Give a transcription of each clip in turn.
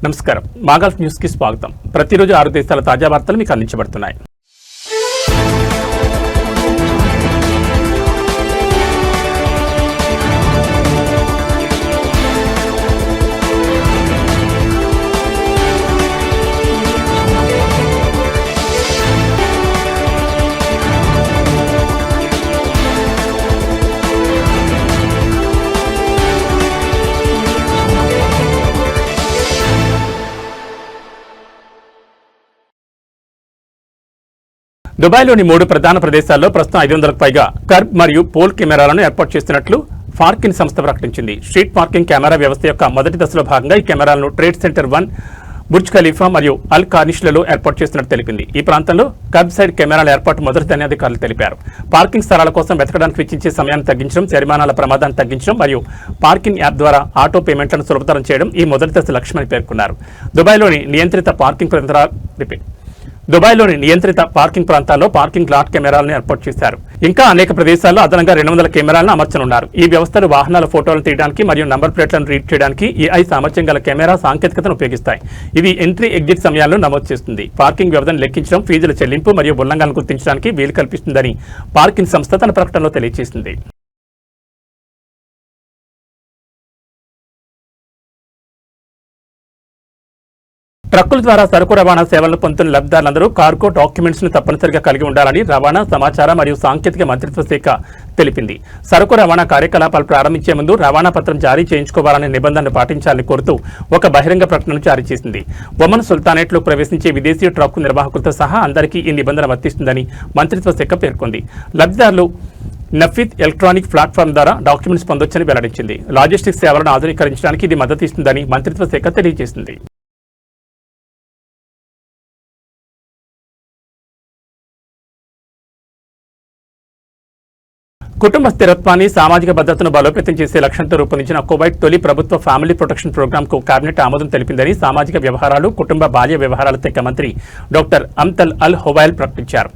నమస్కారం, మాగల్ఫ్ న్యూస్ కి స్వాగతం. ప్రతిరోజు 6 దేశాల తాజా వార్తలు మీకు అందించబడుతున్నాయి. దుబాయ్లోని 3 ప్రధాన ప్రదేశాల్లో ప్రస్తుతం 500కు పైగా కర్బ్ మరియు పోల్ కెమెరాలను ఏర్పాటు చేస్తున్నట్లు ఫార్కిన్ సంస్థ ప్రకటించింది. స్ట్రీట్ పార్కింగ్ కెమెరా వ్యవస్థ యొక్క మొదటి దశలో భాగంగా ఈ కెమెరాలను ట్రేడ్ సెంటర్ 1, బుర్జ్ ఖలీఫా మరియు అల్ కార్నిష్లలో ఏర్పాటు చేస్తున్నట్టు తెలిపింది. ఈ ప్రాంతంలో కర్బ్ సైడ్ కెమెరాల ఏర్పాటు మొదటిదని అధికారులు తెలిపారు. పార్కింగ్ స్థలాల కోసం వెతకడానికి వెచ్చించే సమయాన్ని తగ్గించడం, జరిమానాల ప్రమాదాన్ని తగ్గించడం మరియు పార్కింగ్ యాప్ ద్వారా ఆటో పేమెంట్లను సులభతరం చేయడం ఈ మొదటి దశ లక్ష్యమని పేర్కొన్నారు. దుబాయ్లోని నియంత్రిత పార్కింగ్ ప్రాంతాల్లో పార్కింగ్ లాట్ కెమెరాలను ఏర్పాటు చేశారు. ఇంకా అనేక ప్రదేశాల్లో అదనంగా 200 కెమెరాలను అమర్చనున్నారు. ఈ వ్యవస్థలు వాహనాల ఫోటోలను తీయడానికి మరియు నంబర్ ప్లేట్లను రీడ్ చేయడానికి AI సామర్థ్యం గల కెమెరా సాంకేతికతను ఉపయోగిస్తాయి. ఇవి ఎంట్రీ ఎగ్జిట్ సమయాలను నమోదు చేస్తుంది. పార్కింగ్ వ్యవధిని లెక్కించడం, ఫీజుల చెల్లింపు మరియు ఉల్లంఘనలను గుర్తించడానికి వీలు కల్పిస్తుందని పార్కింగ్ సంస్థ తన ప్రకటనలో తెలియజేసింది. ట్రక్కుల ద్వారా సరుకు రవాణా సేవలను పొందుతున్న లబ్ధిదారులందరూ కార్గో డాక్యుమెంట్స్ ను తప్పనిసరిగా కలిగి ఉండాలని రవాణా, సమాచార మరియు సాంకేతిక మంత్రిత్వ శాఖ తెలిపింది. సరుకు రవాణా కార్యకలాపాలు ప్రారంభించే ముందు రవాణా పత్రం జారీ చేయించుకోవాలనే నిబంధనను పాటించాలని కోరుతూ ఒక బహిరంగ ప్రకటనను జారీ చేసింది. ఒమన్ సుల్తానేట్లో ప్రవేశించే విదేశీ ట్రక్కు నిర్వాహకులతో సహా అందరికీ ఈ నిబంధన వర్తిస్తుందని మంత్రిత్వ శాఖ పేర్కొంది. లబ్ధిదారులు నఫీద్ ఎలక్ట్రానిక్ ప్లాట్ఫామ్ ద్వారా డాక్యుమెంట్స్ పొందొచ్చని వెల్లడించింది. లాజిస్టిక్స్ సేవలను ఆధునీకరించడానికి ఇది మద్దతు ఇస్తుందని మంత్రిత్వ శాఖ తెలియజేసింది. కుటుంబ స్థిరత్వాన్ని, సామాజిక భద్రతను బలోపేతం చేసే లక్ష్యంతో రూపొందించిన కువైట్ తొలి ప్రభుత్వ ఫ్యామిలీ ప్రొటెక్షన్ ప్రోగ్రామ్ కు కేబినెట్ ఆమోదం తెలిపిందని సామాజిక వ్యవహారాలు, కుటుంబ బాల్య వ్యవహారాల శాఖ మంత్రి డాక్టర్ అమ్తల్ అల్ హువైల్ ప్రకటించారు.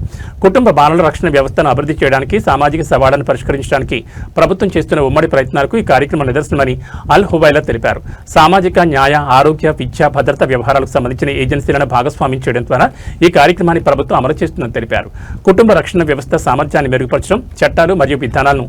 కుటుంబ బాలల రక్షణ వ్యవస్థను అభివృద్ధి చేయడానికి, సామాజిక సవాళ్లను పరిష్కరించడానికి ప్రభుత్వం చేస్తున్న ఉమ్మడి ప్రయత్నాలకు ఈ కార్యక్రమం నిదర్శనమని అల్ హువైలా తెలిపారు. సామాజిక న్యాయ, ఆరోగ్య, విద్య, భద్రత వ్యవహారాలకు సంబంధించిన ఏజెన్సీలను భాగస్వామ్యం చేయడం ద్వారా ఈ కార్యక్రమాన్ని ప్రభుత్వం అమలు చేస్తుందని తెలిపారు. కుటుంబ రక్షణ వ్యవస్థ సామర్థ్యాన్ని మెరుగుపరచడం, చట్టాలు మరియు విధానాలను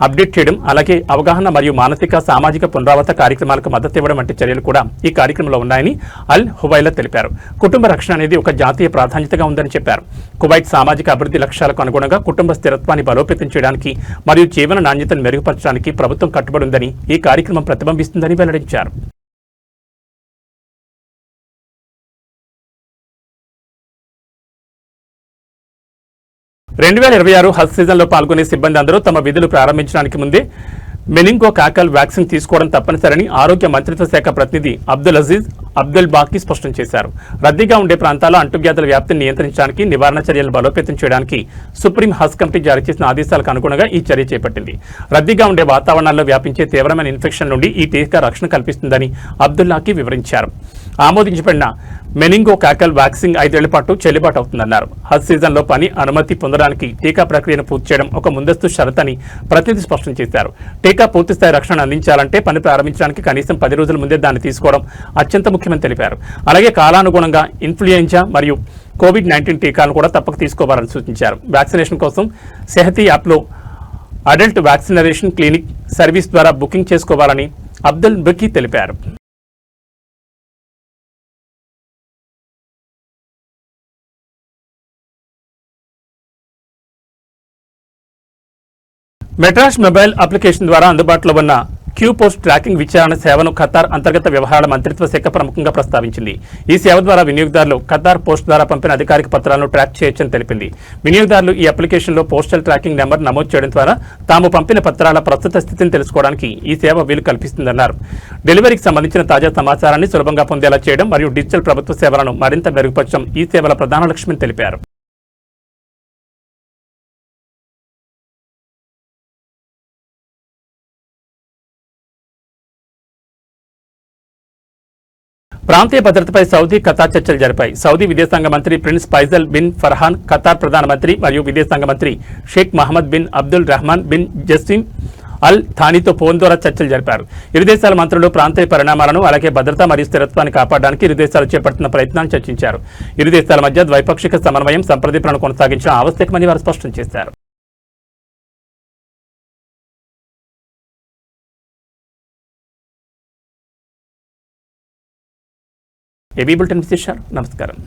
అప్డేట్ చేయడం, అలాగే అవగాహన మరియు మానసిక, సామాజిక పునరావృత కార్యక్రమాలకు మద్దతు ఇవ్వడం వంటి చర్యలు కూడా ఈ కార్యక్రమంలో ఉన్నాయని అల్ హువైలా తెలిపారు. కుటుంబ రక్షణ అనేది ఒక జాతీయ ప్రాధాన్యతగా ఉందని చెప్పారు. కువైట్ సామాజిక అభివృద్ధి లక్ష్యాలకు అనుగుణంగా కుటుంబ స్థిరత్వాన్ని బలోపేతం చేయడానికి మరియు జీవన నాణ్యతను మెరుగుపరచడానికి ప్రభుత్వం కట్టుబడి ఉందని ఈ కార్యక్రమం ప్రతిబింబిస్తుందని వెల్లడించారు. 2026 హజ్ సీజన్లో పాల్గొనే సిబ్బంది అందరూ తమ విధులు ప్రారంభించడానికి ముందే మెనింగోకాకల్ వ్యాక్సిన్ తీసుకోవడం తప్పనిసరని ఆరోగ్య మంత్రిత్వ శాఖ ప్రతినిధి అబ్దుల్ అజీజ్ అబ్దుల్ బాకీ స్పష్టం చేశారు. రద్దీగా ఉండే ప్రాంతాల్లో అంటువ్యాధుల వ్యాప్తిని నియంత్రించడానికి, నివారణ చర్యలను బలోపేతం చేయడానికి సుప్రీం హజ్ కమిటీ జారీ చేసిన ఆదేశాలకు అనుగుణంగా ఈ చర్య చేపట్టింది. రద్దీగా ఉండే వాతావరణాల్లో వ్యాపించే తీవ్రమైన ఇన్ఫెక్షన్ నుండి ఈ టీకా రక్షణ కల్పిస్తుందని అబ్దుల్లాకి వివరించారు. ఆమోదించబడిన మెనింగోకాకల్ వ్యాక్సిన్ 5 ఏళ్ల పాటు చెల్లుబాటు అవుతుందన్నారు. హజ్ సీజన్లో పని అనుమతి పొందడానికి టీకా ప్రక్రియను పూర్తి చేయడం ఒక ముందస్తు షరతని ప్రతినిధి స్పష్టం చేశారు. టీకా పూర్తిస్థాయి రక్షణ అందించాలంటే పని ప్రారంభించడానికి కనీసం 10 రోజుల ముందే దాన్ని తీసుకోవడం అత్యంత ముఖ్యమని తెలిపారు. అలాగే కాలానుగుణంగా ఇన్ఫ్లుయెంజా మరియు కోవిడ్-19 టీకాలను కూడా తప్పక తీసుకోవాలని సూచించారు. వ్యాక్సినేషన్ కోసం సెహతీ యాప్లో అడల్ట్ వ్యాక్సినేషన్ క్లినిక్ సర్వీస్ ద్వారా బుకింగ్ చేసుకోవాలని అబ్దుల్ బకీ తెలిపారు. మెట్రాష్ మొబైల్ అప్లికేషన్ ద్వారా అందుబాటులో ఉన్న క్యూ పోస్ట్ ట్రాకింగ్ విచారణ సేవను ఖతార్ అంతర్గత వ్యవహారాల మంత్రిత్వ శాఖ ప్రముఖంగా ప్రస్తావించింది. ఈ సేవ ద్వారా వినియోగదారులు ఖతార్ పోస్ట్ ద్వారా పంపిన అధికారిక పత్రాలను ట్రాక్ చేయొచ్చని తెలిపింది. వినియోగదారులు ఈ అప్లికేషన్లో పోస్టల్ ట్రాకింగ్ నెంబర్ నమోదు చేయడం ద్వారా తాము పంపిన పత్రాల ప్రస్తుత స్థితిని తెలుసుకోవడానికి ఈ సేవ వీలు కల్పిస్తుందన్నారు. డెలివరీకి సంబంధించిన తాజా సమాచారాన్ని సులభంగా పొందేలా చేయడం మరియు డిజిటల్ ప్రభుత్వ సేవలను మరింత మెరుగుపరచడం ఈ సేవల ప్రధాన లక్ష్యమని తెలిపారు. ప్రాంతీయ భద్రతపై సౌదీ, ఖతార్ చర్చలు జరిపాయి. సౌదీ విదేశాంగ మంత్రి prince Faisal bin Farhan, Qatar ప్రధానమంత్రి మరియు విదేశాంగ మంత్రి Sheikh Mohammed bin Abdul Rahman bin Jassim Al థానీతో ఫోన్ ద్వారా చర్చలు జరిపారు. ఇరు దేశాల మంత్రులు ప్రాంతీయ పరిణామాలను అలాగే భద్రత మరియు స్థిరత్వాన్ని కాపాడడానికి ఇరు దేశాలు చేపడుతున్న ప్రయత్నాలను చర్చించారు. ఇరు దేశాల మధ్య ద్వైపాక్షిక సమన్వయం సంప్రదింపులను కొనసాగించడం ఆవశ్యకమని వారు స్పష్టం చేశారు. ఏబీ బులెటిన్ విశేషాలు. నమస్కారం.